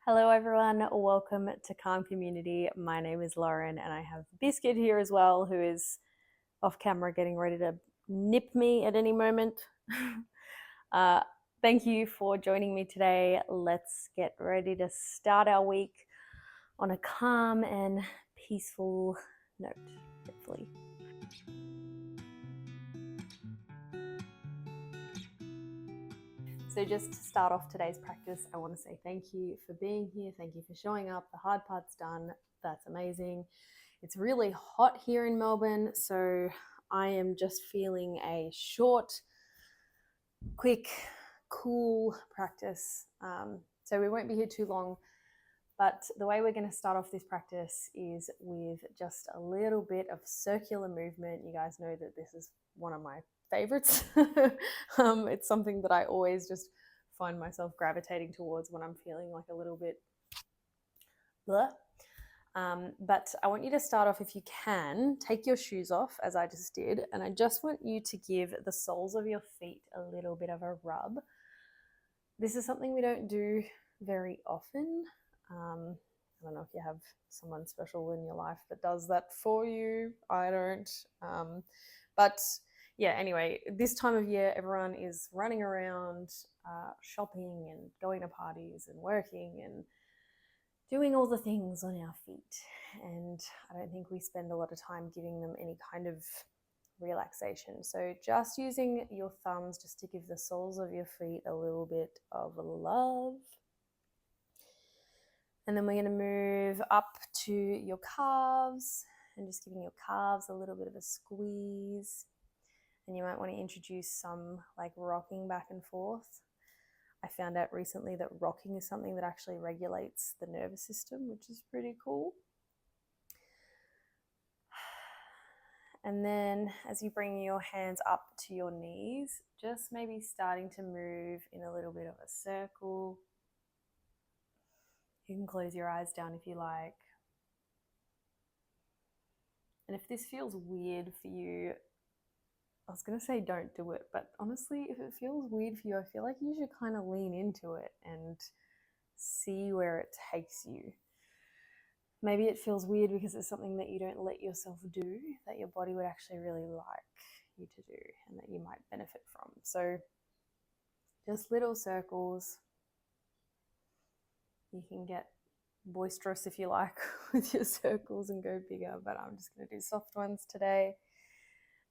Hello, everyone. Welcome to Calm Community. My name is Lauren, and I have Biscuit here as well, who is off camera getting ready to nip me at any moment. uh, Thank you for joining me today. Let's get ready to start our week on a calm and peaceful note, hopefully. So, just to start off today's practice, I want to say thank you for being here. Thank you for showing up. The hard part's done. That's amazing. It's really hot here in Melbourne, so I am just feeling a short, quick, cool practice. So we won't be here too long, but the way we're going to start off this practice is with just a little bit of circular movement. You guys know that this is one of my favorites. It's something that I always just find myself gravitating towards when I'm feeling like a little bit bleh. But I want you to start off, if you can, take your shoes off as I just did, and I just want you to give the soles of your feet a little bit of a rub. This is something we don't do very often. I don't know if you have someone special in your life that does that for you. I don't. But yeah, anyway, this time of year, everyone is running around, shopping and going to parties and working and doing all the things on our feet. And I don't think we spend a lot of time giving them any kind of relaxation. So just using your thumbs just to give the soles of your feet a little bit of love. And then we're going to move up to your calves and just giving your calves a little bit of a squeeze. And you might want to introduce some like rocking back and forth. I found out recently that rocking is something that actually regulates the nervous system, which is pretty cool. And then as you bring your hands up to your knees, just maybe starting to move in a little bit of a circle. You can close your eyes down if you like. And if this feels weird for you, I was going to say don't do it, but honestly, if it feels weird for you, I feel like you should kind of lean into it and see where it takes you. Maybe it feels weird because it's something that you don't let yourself do, that your body would actually really like you to do and that you might benefit from. So just little circles. You can get boisterous if you like with your circles and go bigger, but I'm just going to do soft ones today.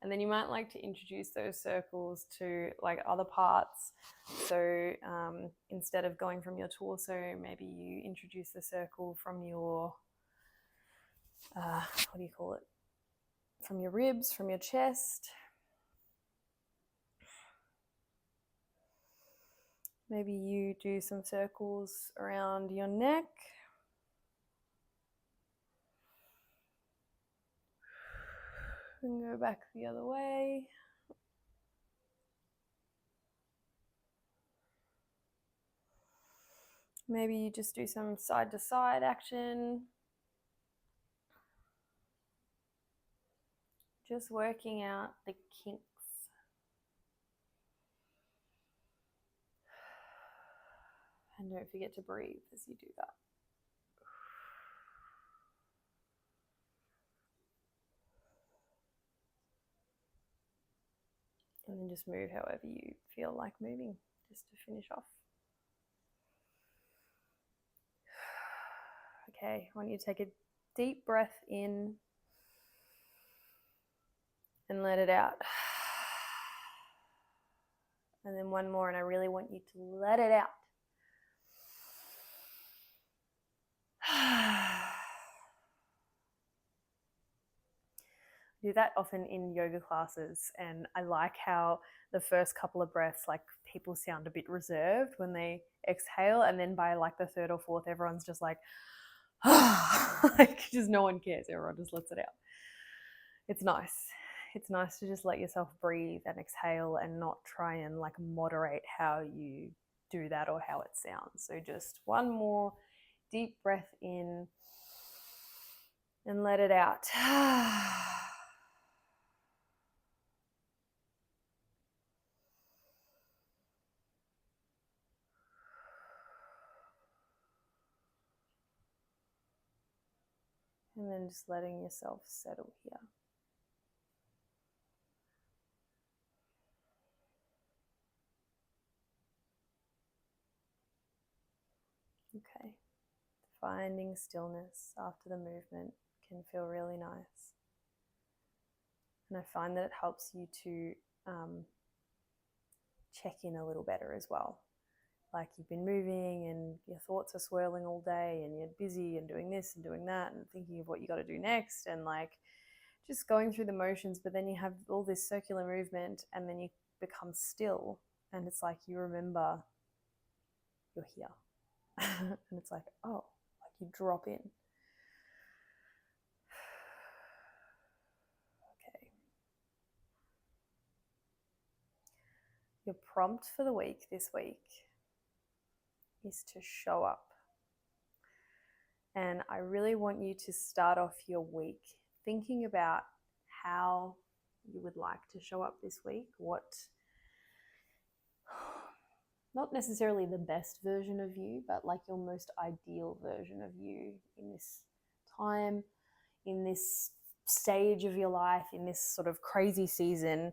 And then you might like to introduce those circles to like other parts. So instead of going from your torso, maybe you introduce the circle from your, what do you call it? From your ribs, from your chest. Maybe you do some circles around your neck. And go back the other way. Maybe you just do some side to side action. Just working out the kinks. And don't forget to breathe as you do that. And then just move however you feel like moving, just to finish off. Okay, I want you to take a deep breath in and let it out. And then one more, and I really want you to let it out. I do that often in yoga classes, and I like how the first couple of breaths, like people sound a bit reserved when they exhale, and then by like the third or fourth, everyone's just like, like just no one cares. Everyone just lets it out. It's nice. It's nice to just let yourself breathe and exhale and not try and like moderate how you do that or how it sounds. So just one more deep breath in and let it out. And then just letting yourself settle here. Okay. Finding stillness after the movement can feel really nice. And I find that it helps you to check in a little better as well. Like you've been moving and your thoughts are swirling all day and you're busy and doing this and doing that and thinking of what you got to do next and like just going through the motions, but then you have all this circular movement and then you become still and it's like you remember you're here. And it's like, oh, like you drop in. Okay. Your prompt for the week this week is to show up. And I really want you to start off your week thinking about how you would like to show up this week, what, not necessarily the best version of you, but like your most ideal version of you in this time, in this stage of your life, in this sort of crazy season.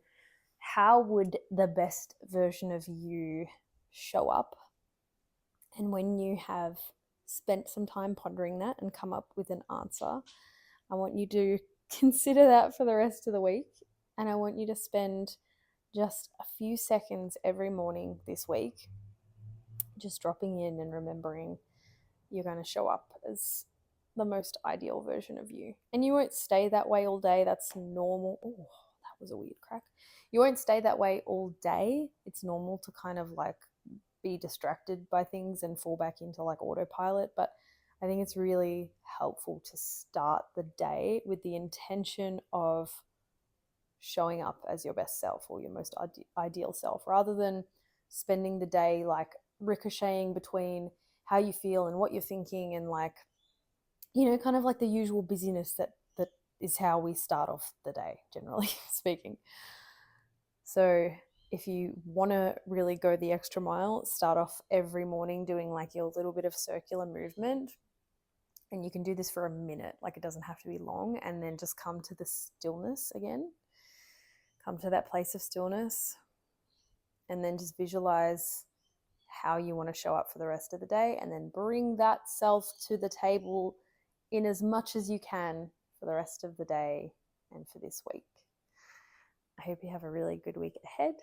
How would the best version of you show up? And when you have spent some time pondering that and come up with an answer, I want you to consider that for the rest of the week. And I want you to spend just a few seconds every morning this week just dropping in and remembering you're going to show up as the most ideal version of you. And you won't stay that way all day. That's normal. Oh, that was a weird crack. You won't stay that way all day. It's normal to kind of like be distracted by things and fall back into like autopilot. But I think it's really helpful to start the day with the intention of showing up as your best self or your most ideal self, rather than spending the day like ricocheting between how you feel and what you're thinking and like, you know, kind of like the usual busyness that is how we start off the day, generally speaking. So if you want to really go the extra mile, start off every morning doing like your little bit of circular movement. And you can do this for a minute, like it doesn't have to be long, and then just come to the stillness again. Come to that place of stillness and then just visualize how you want to show up for the rest of the day, and then bring that self to the table in as much as you can for the rest of the day and for this week. I hope you have a really good week ahead.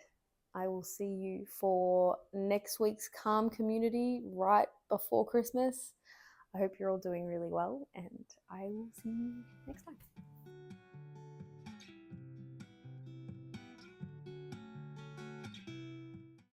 I will see you for next week's Calm Community right before Christmas. I hope you're all doing really well, and I will see you next time.